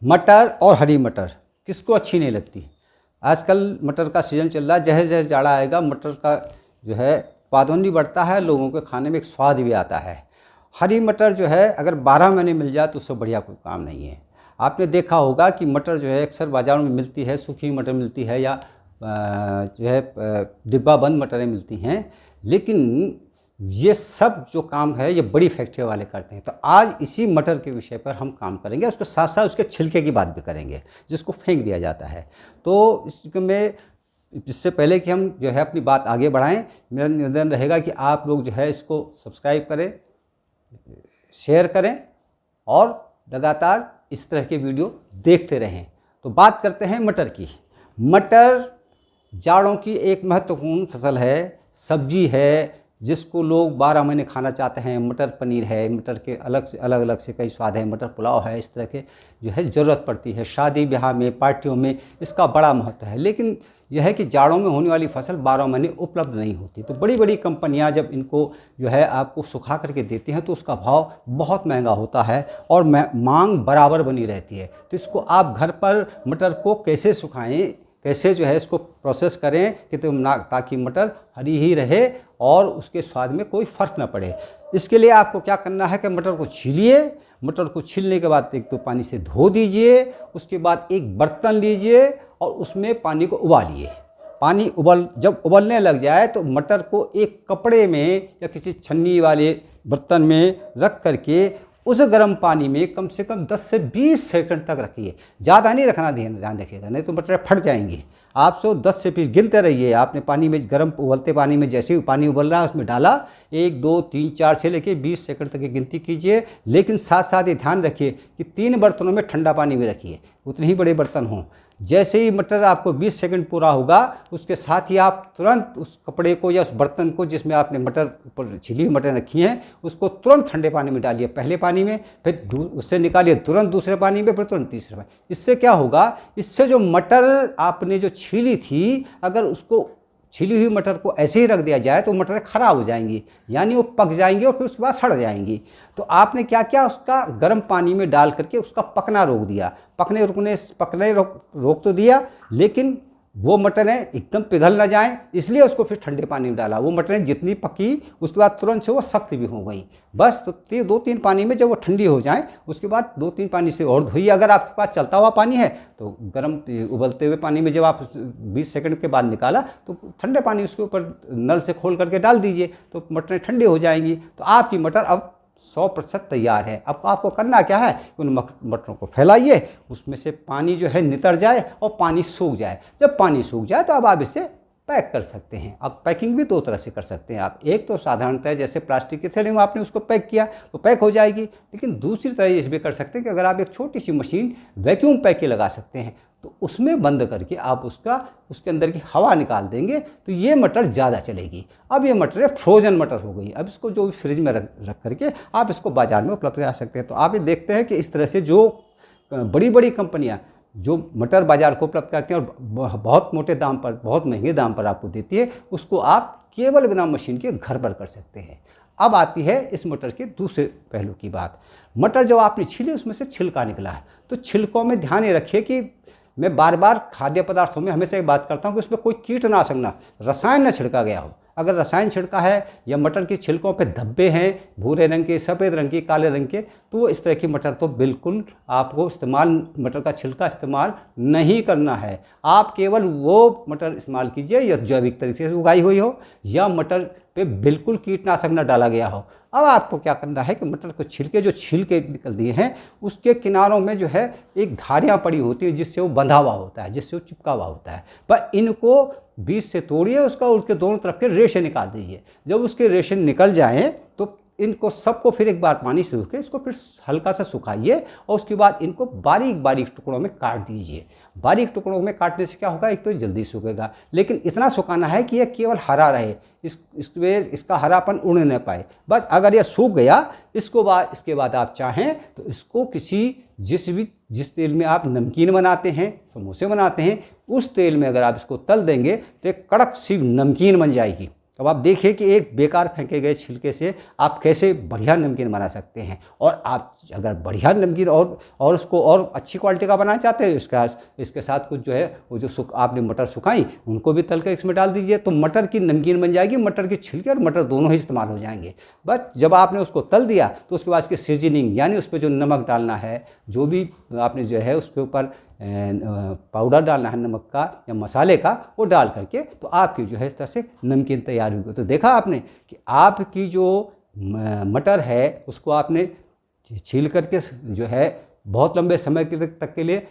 मटर और हरी मटर किसको अच्छी नहीं लगती। आजकल मटर का सीज़न चल रहा है, जैसे जैसे जाड़ा आएगा मटर का जो है उत्पादन भी बढ़ता है, लोगों के खाने में एक स्वाद भी आता है। हरी मटर जो है अगर 12 महीने मिल जाए तो उससे बढ़िया कोई काम नहीं है। आपने देखा होगा कि मटर जो है अक्सर बाज़ारों में मिलती है, सूखी मटर मिलती है या जो है डिब्बा बंद मटरें मिलती हैं, लेकिन ये सब जो काम है ये बड़ी फैक्ट्री वाले करते हैं। तो आज इसी मटर के विषय पर हम काम करेंगे, उसके साथ साथ उसके छिलके की बात भी करेंगे जिसको फेंक दिया जाता है। तो इसमें इससे पहले कि हम जो है अपनी बात आगे बढ़ाएं, मेरा निवेदन रहेगा कि आप लोग जो है इसको सब्सक्राइब करें, शेयर करें और लगातार इस तरह के वीडियो देखते रहें। तो बात करते हैं मटर की। मटर जाड़ों की एक महत्वपूर्ण फसल है, सब्जी है जिसको लोग 12 महीने खाना चाहते हैं। मटर पनीर है, मटर के अलग अलग से कई स्वाद है, मटर पुलाव है, इस तरह के जो है ज़रूरत पड़ती है शादी ब्याह में, पार्टियों में इसका बड़ा महत्व है। लेकिन यह है कि जाड़ों में होने वाली फसल 12 महीने उपलब्ध नहीं होती। तो बड़ी बड़ी कंपनियां जब इनको जो है आपको सुखा करके देती हैं तो उसका भाव बहुत महंगा होता है और मांग बराबर बनी रहती है। तो इसको आप घर पर मटर को कैसे सुखाएं, कैसे जो है इसको प्रोसेस करें कि ताकि मटर हरी ही रहे और उसके स्वाद में कोई फ़र्क ना पड़े। इसके लिए आपको क्या करना है कि मटर को छीलिए। मटर को छीलने के बाद एक तो पानी से धो दीजिए, उसके बाद एक बर्तन लीजिए और उसमें पानी को उबालिए। पानी जब उबलने लग जाए तो मटर को एक कपड़े में या किसी छन्नी वाले बर्तन में रख करके उस गर्म पानी में कम से कम 10 से 20 सेकंड तक रखिए। ज़्यादा नहीं रखना, ध्यान रखिएगा, नहीं तो मटर फट जाएंगी। आप 10 से 20 गिनते रहिए। आपने पानी में गर्म उबलते पानी में जैसे ही पानी उबल रहा है उसमें डाला, 1 2 3 4 से लेके 20 सेकंड तक की गिनती कीजिए। लेकिन साथ साथ ये ध्यान रखिए कि 3 बर्तनों में ठंडा पानी भी रखिए, उतने ही बड़े बर्तन हों। जैसे ही मटर आपको 20 सेकंड पूरा होगा उसके साथ ही आप तुरंत उस कपड़े को या उस बर्तन को जिसमें आपने मटर पर छिली हुई मटर रखी हैं उसको तुरंत ठंडे पानी में डालिए, पहले पानी में, फिर उससे निकालिए तुरंत दूसरे पानी में, फिर तुरंत तीसरे पानी। इससे क्या होगा, इससे जो मटर आपने जो छीली थी, अगर उसको छिली हुई मटर को ऐसे ही रख दिया जाए तो मटर खराब हो जाएंगी, यानी वो पक जाएंगी और फिर उसके बाद सड़ जाएंगी। तो आपने क्या किया, उसका गर्म पानी में डाल करके उसका पकना रोक दिया। पकने रोक तो दिया, लेकिन वो मटरें एकदम पिघल ना जाएं, इसलिए उसको फिर ठंडे पानी में डाला। वो मटरें जितनी पकी उसके बाद तुरंत से वो सख्त भी हो गई। बस तो 2-3 पानी में जब वो ठंडी हो जाएं उसके बाद 2-3 पानी से और धोइए। अगर आपके पास चलता हुआ पानी है तो गर्म उबलते हुए पानी में जब आप 20 सेकंड के बाद निकाला तो ठंडे पानी उसके ऊपर नल से खोल करके डाल दीजिए, तो मटरें ठंडी हो जाएंगी। तो आपकी मटर अब 100% तैयार है। अब आपको करना क्या है कि उन मटरों को फैलाइए, उसमें से पानी जो है नितर जाए और पानी सूख जाए। जब पानी सूख जाए तो अब आप इसे पैक कर सकते हैं। अब पैकिंग भी 2 तरह से कर सकते हैं आप। एक तो साधारणतः जैसे प्लास्टिक की थैली में आपने उसको पैक किया तो पैक हो जाएगी, लेकिन दूसरी तरह इस भी कर सकते हैं कि अगर आप एक छोटी सी मशीन वैक्यूम पैक की लगा सकते हैं तो उसमें बंद करके आप उसके अंदर की हवा निकाल देंगे तो ये मटर ज़्यादा चलेगी। अब ये मटर फ्रोजन मटर हो गई। अब इसको जो फ्रिज में रख करके आप इसको बाज़ार में उपलब्ध करा सकते हैं। तो आप ये देखते हैं कि इस तरह से जो बड़ी बड़ी कंपनियां जो मटर बाज़ार को उपलब्ध करती हैं और बहुत मोटे दाम पर, बहुत महंगे दाम पर आपको देती है, उसको आप केवल बिना मशीन के घर पर कर सकते हैं। अब आती है इस मटर के दूसरे पहलू की बात। मटर जब आपने छीली उसमें से छिलका निकला है, तो छिलकों में ध्यान ये रखिए कि मैं बार बार खाद्य पदार्थों में हमेशा एक बात करता हूँ कि उसमें कोई कीटनाशक ना, रसायन न छिड़का गया हो। अगर रसायन छिड़का है या मटर की छिलकों पे धब्बे हैं भूरे रंग के, सफ़ेद रंग के, काले रंग के, तो इस तरह की मटर तो बिल्कुल आपको मटर का छिलका इस्तेमाल नहीं करना है। आप केवल वो मटर इस्तेमाल कीजिए या जैविक तरीके से उगाई हुई हो या मटर पे बिल्कुल कीटनाशक न डाला गया हो। अब आपको क्या करना है कि मटर को छिलके निकल दिए हैं उसके किनारों में जो है एक धारियाँ पड़ी होती हैं जिससे वो बंधा हुआ होता है, जिससे वो चिपका हुआ होता है। पर इनको बीच से तोड़िए, उसके दोनों तरफ के रेशे निकाल दीजिए। जब उसके रेशे निकल जाएं तो इनको सबको फिर एक बार पानी से धो के इसको फिर हल्का सा सुखाइए और उसके बाद इनको बारीक बारीक टुकड़ों में काट दीजिए। बारीक टुकड़ों में काटने से क्या होगा, एक तो जल्दी सूखेगा, लेकिन इतना सुखाना है कि यह केवल हरा रहे, इसका हरापन उड़ न पाए। बस अगर यह सूख गया इसके बाद आप चाहें तो इसको जिस तेल में आप नमकीन बनाते हैं, समोसे बनाते हैं, उस तेल में अगर आप इसको तल देंगे तो एक कड़क सी नमकीन बन जाएगी। अब आप देखिए कि एक बेकार फेंके गए छिलके से आप कैसे बढ़िया नमकीन बना सकते हैं। और आप अगर बढ़िया नमकीन और उसको और अच्छी क्वालिटी का बनाना चाहते हैं, इसके साथ कुछ जो है वो जो आपने मटर सुखाई उनको भी तल कर इसमें डाल दीजिए, तो मटर की नमकीन बन जाएगी। मटर के छिलके और मटर दोनों ही इस्तेमाल हो जाएंगे। बस जब आपने उसको तल दिया तो उसके बाद इसकी सीजनिंग यानी उस पर जो नमक डालना है, जो भी आपने जो है उसके ऊपर पाउडर डालना है नमक का या मसाले का, वो डाल करके तो आपकी जो है इस तरह से नमकीन तैयार होगी। तो देखा आपने कि आपकी जो मटर है उसको आपने छील करके जो है बहुत लंबे समय तक के लिए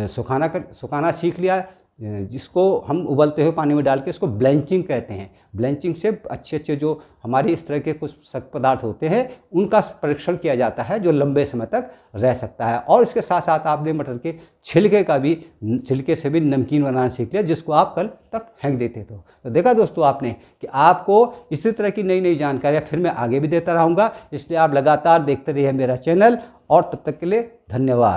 सुखाना सीख लिया, जिसको हम उबलते हुए पानी में डाल के इसको ब्लेंचिंग कहते हैं। ब्लेंचिंग से अच्छे जो हमारे इस तरह के कुछ सख्त पदार्थ होते हैं उनका परीक्षण किया जाता है जो लंबे समय तक रह सकता है। और इसके साथ साथ आपने मटर के छिलके से भी नमकीन बनाना सीख लिया, जिसको आप कल तक फेंक देते थे। तो देखा दोस्तों आपने कि आपको इसी तरह की नई नई जानकारियाँ फिर मैं आगे भी देता रहूँगा, इसलिए आप लगातार देखते रहिए मेरा चैनल। और तब तक के लिए धन्यवाद।